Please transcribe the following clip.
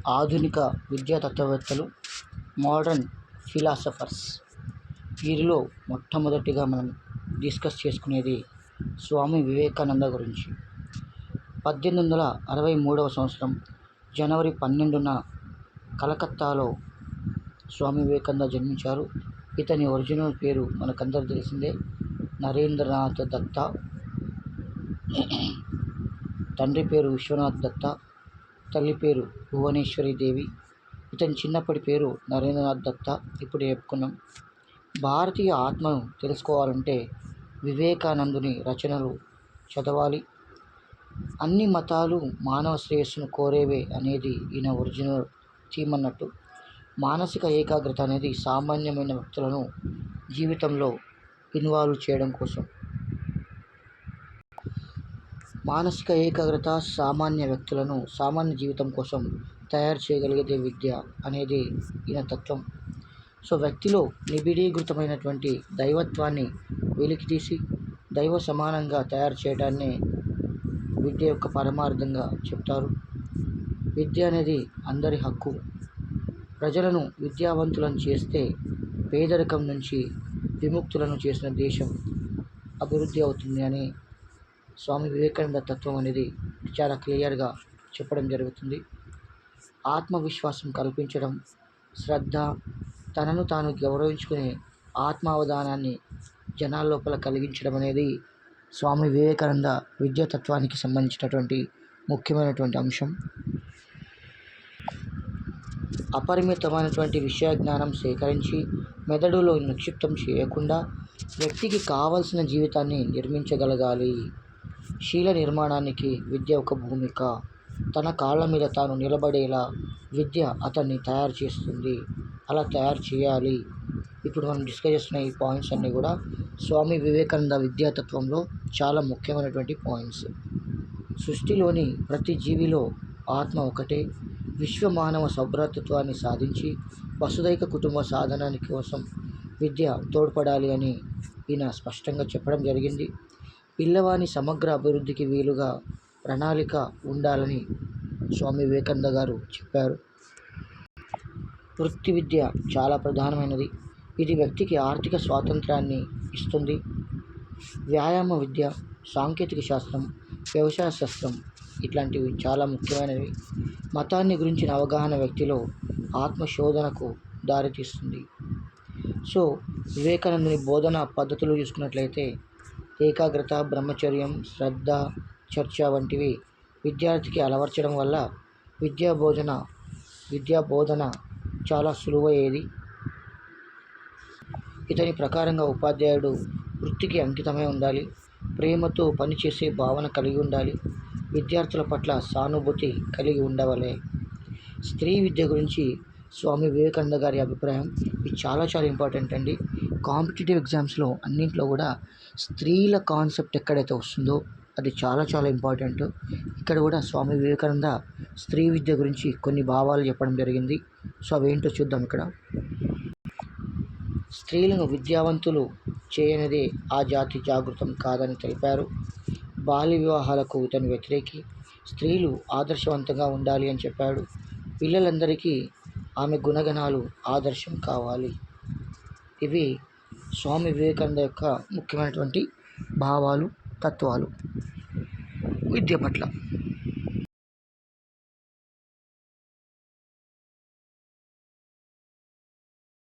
ఆధునిక విద్యా తత్వవేత్తలు, modern philosophers. వీరిలో మొట్టమొదటిగా మనం డిస్కస్ చేసుకునేది స్వామి వివేకానంద గురించి. 1863 జనవరి 12న కలకత్తాలో స్వామి వివేకానంద జన్మించారు. ఇతని ఒరిజినల్ పేరు మనకందరూ తెలిసిందే, నరేంద్రనాథ్ దత్త. తండ్రి పేరు విశ్వనాథ్ దత్త, తల్లి పేరు భువనేశ్వరి దేవి. ఇతని చిన్నప్పటి పేరు నరేంద్రనాథ్ దత్త. ఇప్పుడు చెప్పుకున్నాం. భారతీయ ఆత్మను తెలుసుకోవాలంటే వివేకానందుని రచనలు చదవాలి. అన్ని మతాలు మానవ శ్రేయస్సును కోరేవే అనేది ఈయన ఒరిజినల్ థీమ్ అన్నట్టు. మానసిక ఏకాగ్రత అనేది సామాన్యమైన వ్యక్తులను జీవితంలో ఇన్వాల్వ్ చేయడం కోసం. మానసిక ఏకాగ్రత సామాన్య వ్యక్తులను సామాన్య జీవితం కోసం తయారు చేయగలిగేదే విద్య అనేది ఈయన తత్వం. సో వ్యక్తిలో నిబిడీకృతమైనటువంటి దైవత్వాన్ని వెలికితీసి దైవ సమానంగా తయారు చేయడాన్ని విద్య యొక్క పరమార్థంగా చెప్తారు. విద్య అనేది అందరి హక్కు. ప్రజలను విద్యావంతులను చేస్తే పేదరికం నుంచి విముక్తులను చేసిన దేశం అభివృద్ధి అవుతుంది అని స్వామి వివేకానంద తత్వం అనేది చాలా క్లియర్గా చెప్పడం జరుగుతుంది. ఆత్మవిశ్వాసం కల్పించడం, శ్రద్ధ, తనను తాను గౌరవించుకునే ఆత్మావధానాన్ని జనాల లోపల కలిగించడం అనేది స్వామి వివేకానంద విద్యాతత్వానికి సంబంధించినటువంటి ముఖ్యమైనటువంటి అంశం. అపరిమితమైనటువంటి విషయ జ్ఞానం సేకరించి మెదడులో నిక్షిప్తం చేయకుండా వ్యక్తికి కావలసిన జీవితాన్ని నిర్మించగలగాలి. శీల నిర్మాణానికి విద్య ఒక భూమిక. తన కాళ్ళ మీద తాను నిలబడేలా విద్య అతన్ని తయారు చేస్తుంది. అలా తయారు చేయాలి. ఇప్పుడు మనం డిస్కస్ చేస్తున్న ఈ పాయింట్స్ అన్నీ కూడా స్వామి వివేకానంద విద్యాతత్వంలో చాలా ముఖ్యమైనటువంటి పాయింట్స్. సృష్టిలోని ప్రతి జీవిలో ఆత్మ ఒకటే. విశ్వ మానవ సౌభ్రాతృత్వాన్ని సాధించి వసుదైక కుటుంబ సాధనానికి కోసం విద్య తోడ్పడాలి అని ఈయన స్పష్టంగా చెప్పడం జరిగింది. పిల్లవాని సమగ్ర అభివృద్ధికి వీలుగా ప్రణాళిక ఉండాలని స్వామి వివేకానంద గారు చెప్పారు. వృత్తి విద్య చాలా ప్రధానమైనది. ఇది వ్యక్తికి ఆర్థిక స్వాతంత్రాన్ని ఇస్తుంది. వ్యాయామ విద్య, సాంకేతిక శాస్త్రం, వ్యవసాయ శాస్త్రం ఇట్లాంటివి చాలా ముఖ్యమైనవి. మతాన్ని గురించిన అవగాహన వ్యక్తిలో ఆత్మశోధనకు దారితీస్తుంది. సో వివేకానందుని బోధన పద్ధతులు చూసుకున్నట్లయితే ఏకాగ్రత, బ్రహ్మచర్యం, శ్రద్ధ, చర్చ వంటివి విద్యార్థికి అలవర్చడం వల్ల విద్యా బోధన చాలా సులువయ్యేది. ఇతని ప్రకారంగా ఉపాధ్యాయుడు వృత్తికి అంకితమై ఉండాలి. ప్రేమతో పనిచేసే భావన కలిగి ఉండాలి. విద్యార్థుల పట్ల సానుభూతి కలిగి ఉండవలే. స్త్రీ విద్య గురించి స్వామి వివేకానంద గారి అభిప్రాయం ఇది చాలా చాలా ఇంపార్టెంట్ అండి. కాంపిటేటివ్ ఎగ్జామ్స్లో అన్నింటిలో కూడా స్త్రీల కాన్సెప్ట్ ఎక్కడైతే వస్తుందో అది చాలా చాలా ఇంపార్టెంట్. ఇక్కడ కూడా స్వామి వివేకానంద స్త్రీ విద్య గురించి కొన్ని భావాలు చెప్పడం జరిగింది. సో అవేంటో చూద్దాం. ఇక్కడ స్త్రీలను విద్యావంతులు చేయనిదే ఆ జాతి జాగృతం కాదని తెలిపారు. బాల్య వివాహాలకు ఇతను వ్యతిరేకి. స్త్రీలు ఆదర్శవంతంగా ఉండాలి అని చెప్పాడు. పిల్లలందరికీ ఆమె గుణగణాలు ఆదర్శం కావాలి. ఇవి స్వామి వివేకానంద యొక్క ముఖ్యమైనటువంటి భావాలు, తత్వాలు విద్య పట్ల.